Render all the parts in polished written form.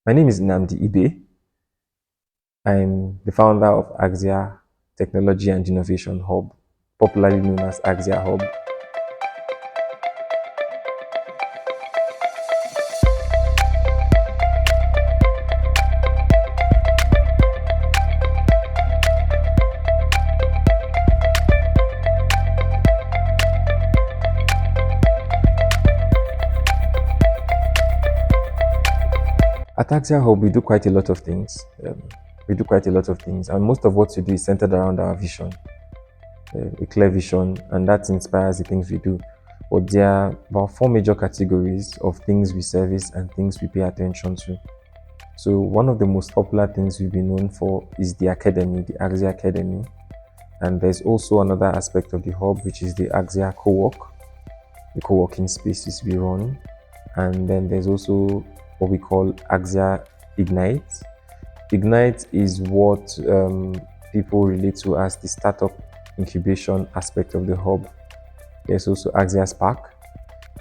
My name is Nnamdi Ibe. I'm the founder of Axia Technology and Innovation Hub, popularly known as Axia Hub. At Axia Hub, we do quite a lot of things. And most of what we do is centered around our vision, a clear vision, and that inspires the things we do. But there are about four major categories of things we service and things we pay attention to. So one of the most popular things we've been known for is the academy, the Axia Academy. And there's also another aspect of the hub, which is the Axia Co-work, the co-working spaces we run. And then there's also what we call Axia Ignite. Ignite is what people relate to as the startup incubation aspect of the hub. There's also Axia Spark.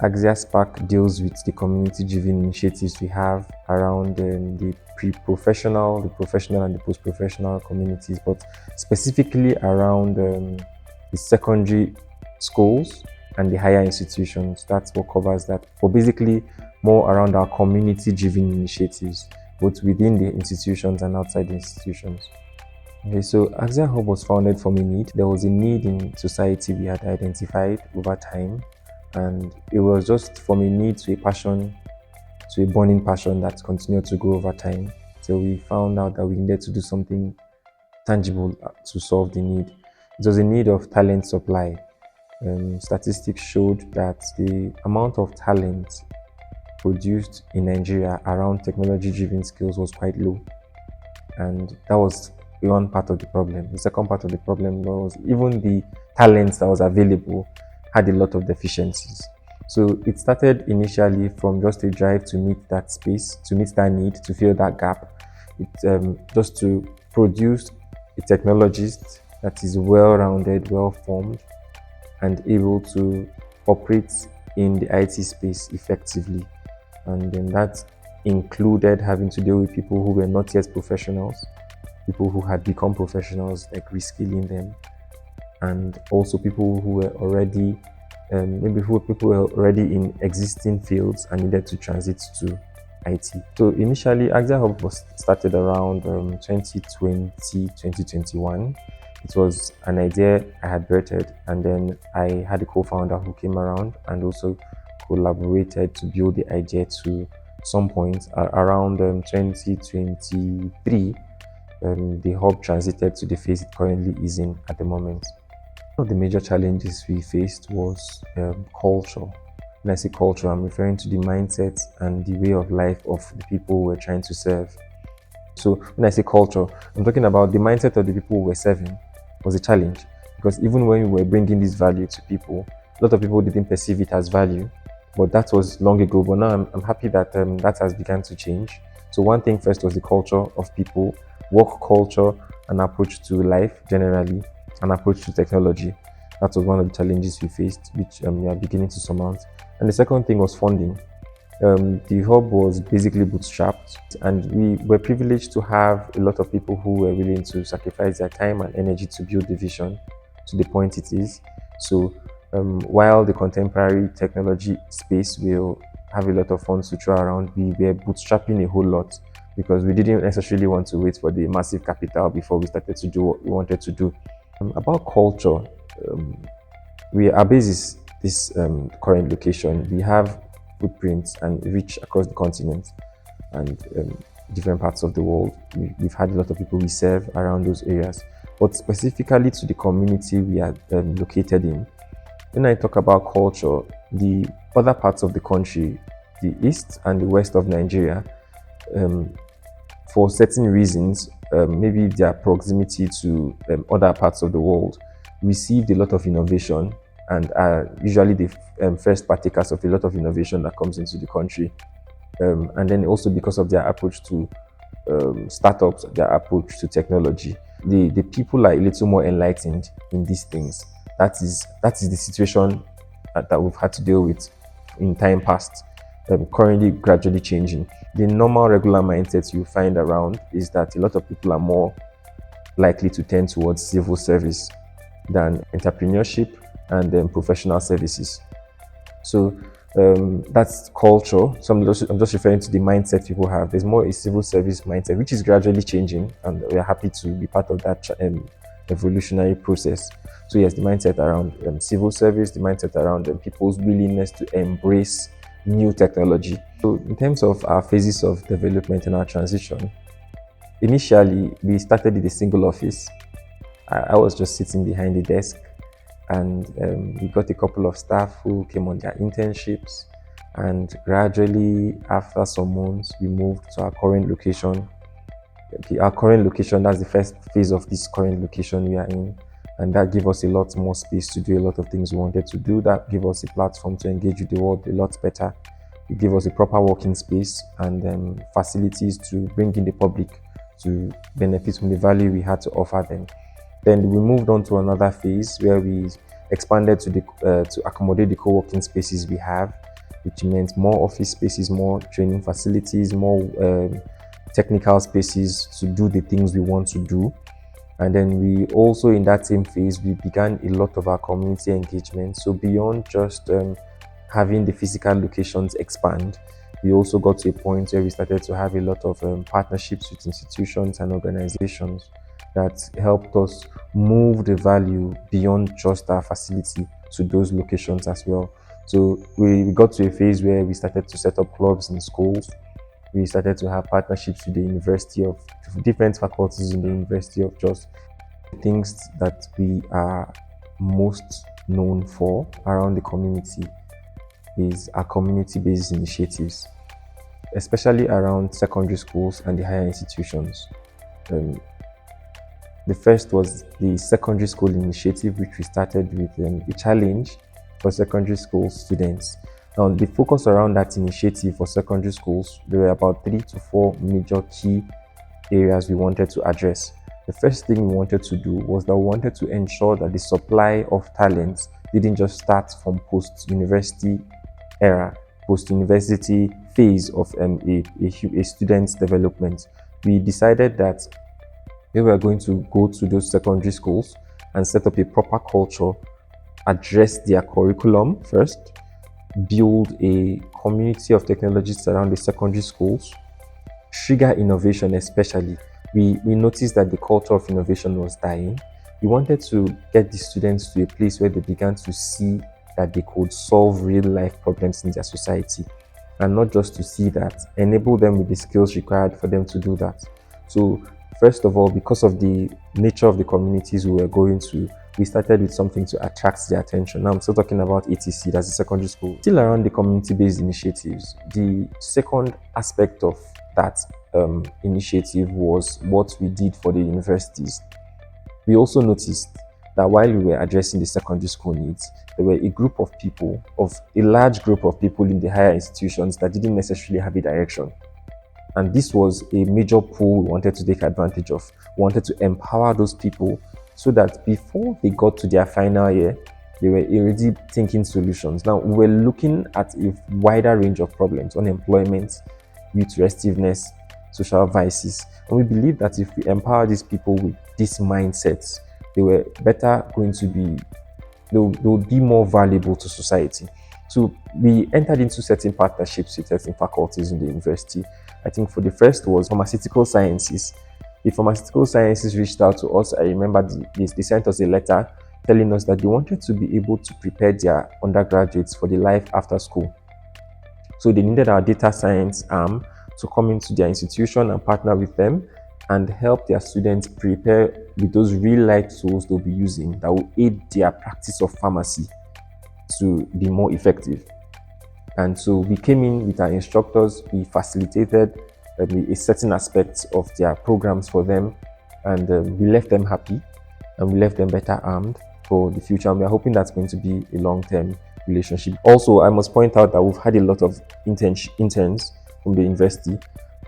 Axia Spark deals with the community-driven initiatives we have around the pre-professional, the professional, and the post-professional communities, but specifically around the secondary schools and the higher institutions. That's what covers that. But basically, more around our community-driven initiatives, both within the institutions and outside the institutions. Okay, so Axia Hub was founded from a need. There was a need in society we had identified over time, and it was just from a need to a passion, to a burning passion that continued to grow over time. So we found out that we needed to do something tangible to solve the need. It was a need of talent supply. Statistics showed that the amount of talent produced in Nigeria around technology-driven skills was quite low, and that was one part of the problem. The second part of the problem was even the talents that was available had a lot of deficiencies. So it started initially from just a drive to meet that space, to meet that need, to fill that gap. Just to produce a technologist that is well-rounded, well-formed, and able to operate in the IT space effectively. And then that included having to deal with people who were not yet professionals, people who had become professionals, like reskilling them, and also people who were already people were already in existing fields and needed to transit to IT. So initially, Axia Hub was started around 2020, 2021. It was an idea I had birthed, and then I had a co-founder who came around and also collaborated to build the idea to some point around 2023. The hub transited to the phase it currently is in at the moment. One of the major challenges we faced was culture. When I say culture, I'm referring to the mindset and the way of life of the people we're trying to serve. So when I say culture, I'm talking about the mindset of the people we were serving was a challenge, because even when we were bringing this value to people, a lot of people didn't perceive it as value, but that was long ago. But now I'm happy that that has begun to change. So one thing first was the culture of people, work culture, and approach to life generally, an approach to technology. That was one of the challenges we faced, which we are beginning to surmount. And the second thing was funding. The hub was basically bootstrapped, and we were privileged to have a lot of people who were willing to sacrifice their time and energy to build the vision to the point it is. So while the contemporary technology space will have a lot of funds to throw around, we were bootstrapping a whole lot because we didn't necessarily want to wait for the massive capital before we started to do what we wanted to do. About culture, our base is this current location. We have footprints and reach across the continent and different parts of the world. We've had a lot of people we serve around those areas, but specifically to the community we are located in. When I talk about culture, the other parts of the country, the east and the west of Nigeria, for certain reasons, maybe their proximity to other parts of the world, received a lot of innovation and are usually the first partakers of a lot of innovation that comes into the country. And then also because of their approach to startups, their approach to technology, the people are a little more enlightened in these things. That is the situation that we've had to deal with in time past. currently gradually changing. The normal regular mindset you find around is that a lot of people are more likely to tend towards civil service than entrepreneurship and professional services. So that's culture. So I'm just referring to the mindset people have. There's more a civil service mindset, which is gradually changing, and we're happy to be part of that evolutionary process. So yes, the mindset around civil service, the mindset around people's willingness to embrace new technology. So in terms of our phases of development and our transition, initially we started with a single office. I was just sitting behind the desk, and we got a couple of staff who came on their internships, and gradually after some months we moved to our current location. Okay, our current location, that's the first phase of this current location we are in, and that gave us a lot more space to do a lot of things we wanted to do. That gave us a platform to engage with the world a lot better. It gave us a proper working space and facilities to bring in the public to benefit from the value we had to offer them. Then we moved on to another phase where we expanded to accommodate the co-working spaces we have, which meant more office spaces, more training facilities, more technical spaces to do the things we want to do. And then we also, in that same phase, we began a lot of our community engagement. So beyond just having the physical locations expand, we also got to a point where we started to have a lot of partnerships with institutions and organizations that helped us move the value beyond just our facility to those locations as well. So we got to a phase where we started to set up clubs in schools. We started to have partnerships with the University of different faculties in the University of Jos. Things that we are most known for around the community is our community-based initiatives, especially around secondary schools and the higher institutions. The first was the secondary school initiative, which we started with a challenge for secondary school students. Now, the focus around that initiative for secondary schools, there were about 3 to 4 major key areas we wanted to address. The first thing we wanted to do was that we wanted to ensure that the supply of talent didn't just start from post-university era, post-university phase of a student's development. We decided that we were going to go to those secondary schools and set up a proper culture, address their curriculum first, build a community of technologists around the secondary schools, trigger innovation especially. We noticed that the culture of innovation was dying. We wanted to get the students to a place where they began to see that they could solve real life problems in their society, and not just to see that, enable them with the skills required for them to do that. So first of all, because of the nature of the communities we were going to, we started with something to attract their attention. Now I'm still talking about ATC, that's the secondary school. Still around the community-based initiatives, the second aspect of that initiative was what we did for the universities. We also noticed that while we were addressing the secondary school needs, there were a large group of people in the higher institutions that didn't necessarily have a direction. And this was a major pool we wanted to take advantage of. We wanted to empower those people so that before they got to their final year, they were already thinking solutions. Now, we were looking at a wider range of problems: unemployment, youth restiveness, social vices. And we believe that if we empower these people with these mindsets, they would be more valuable to society. So we entered into certain partnerships with certain faculties in the university. I think for the first was pharmaceutical sciences. The pharmaceutical sciences reached out to us. I remember they sent us a letter telling us that they wanted to be able to prepare their undergraduates for the life after school. So they needed our data science arm to come into their institution and partner with them and help their students prepare with those real-life tools they'll be using that will aid their practice of pharmacy to be more effective. And so we came in with our instructors, we facilitated a certain aspects of their programs for them, and we left them happy and we left them better armed for the future. And we're hoping that's going to be a long-term relationship. Also, I must point out that we've had a lot of interns from the university.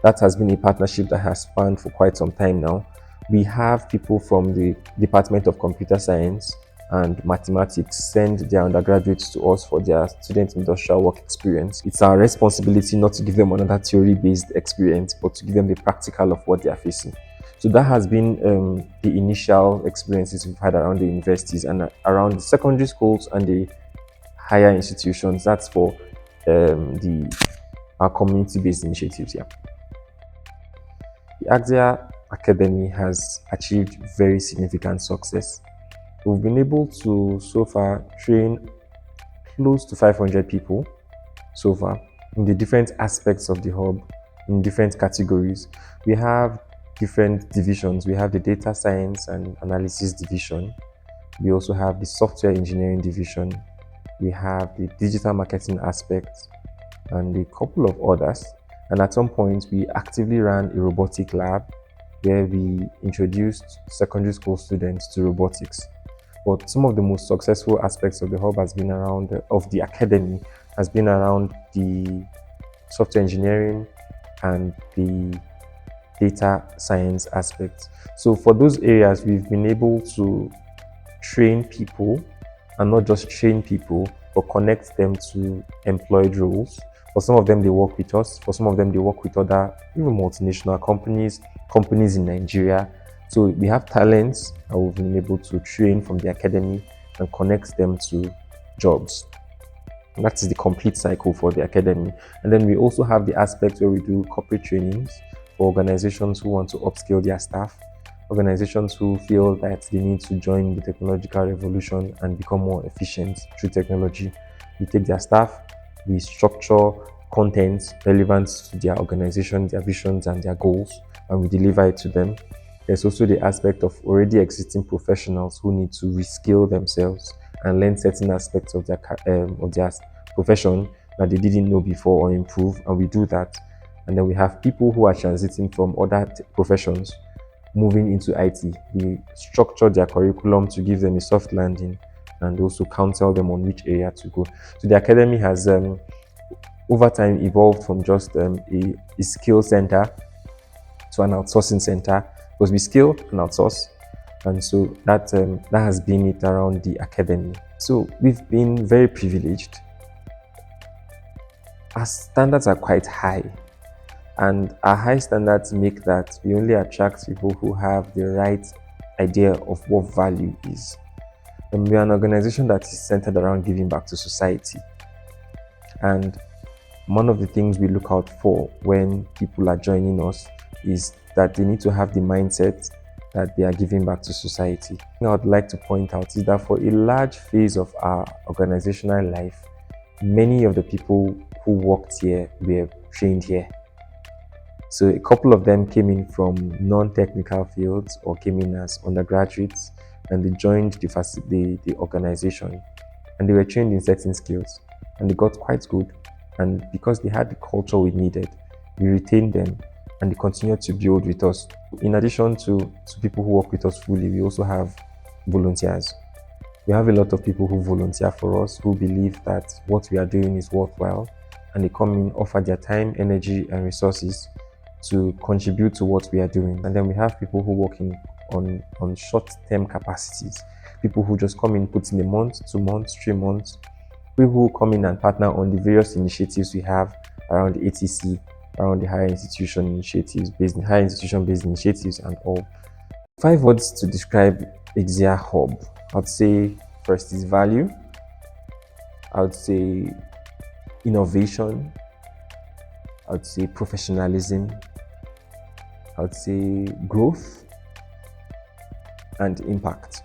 That has been a partnership that has spanned for quite some time now. We have people from the Department of Computer Science, and mathematics send their undergraduates to us for their student industrial work experience. It's our responsibility not to give them another theory-based experience, but to give them the practical of what they are facing. So that has been the initial experiences we've had around the universities and around the secondary schools and the higher institutions. That's for the our community-based initiatives. Yeah, the Axia Academy has achieved very significant success. We've been able to so far train close to 500 people so far in the different aspects of the hub, in different categories. We have different divisions. We have the data science and analysis division. We also have the software engineering division. We have the digital marketing aspect and a couple of others. And at some point, we actively ran a robotic lab where we introduced secondary school students to robotics. But some of the most successful aspects of the hub has been around of the academy has been around the software engineering and the data science aspects. So for those areas, we've been able to train people and not just train people, but connect them to employed roles. For some of them, they work with us. For some of them, they work with other, even multinational companies, companies in Nigeria. So we have talents that we've been able to train from the academy and connect them to jobs. And that is the complete cycle for the academy. And then we also have the aspect where we do corporate trainings for organizations who want to upskill their staff, organizations who feel that they need to join the technological revolution and become more efficient through technology. We take their staff, we structure content relevant to their organization, their visions, and their goals, and we deliver it to them. There's also the aspect of already existing professionals who need to reskill themselves and learn certain aspects of their profession that they didn't know before or improve, and we do that. And then we have people who are transiting from other professions moving into IT. We structure their curriculum to give them a soft landing and also counsel them on which area to go. So the academy has over time evolved from just a skill center to an outsourcing center, because we skill and outsource, and so that has been it around the academy. So we've been very privileged. Our standards are quite high, and our high standards make that we only attract people who have the right idea of what value is. And we are an organization that is centered around giving back to society. And one of the things we look out for when people are joining us is that they need to have the mindset that they are giving back to society. What I would like to point out is that for a large phase of our organizational life, many of the people who worked here were trained here. So a couple of them came in from non-technical fields or came in as undergraduates, and they joined the organization, and they were trained in certain skills, and they got quite good. And because they had the culture we needed, we retained them, and they continued to build with us. In addition to people who work with us fully, we also have volunteers. We have a lot of people who volunteer for us, who believe that what we are doing is worthwhile, and they come in, offer their time, energy, and resources to contribute to what we are doing. And then we have people who work on short-term capacities, people who just come in, put in a month, 2 months, 3 months, people who come in and partner on the various initiatives we have around the ATC, around the higher institution initiatives, higher institution-based initiatives and all. 5 words to describe Axia Hub. I'd say first is value. I would say innovation. I would say professionalism. I would say growth and impact.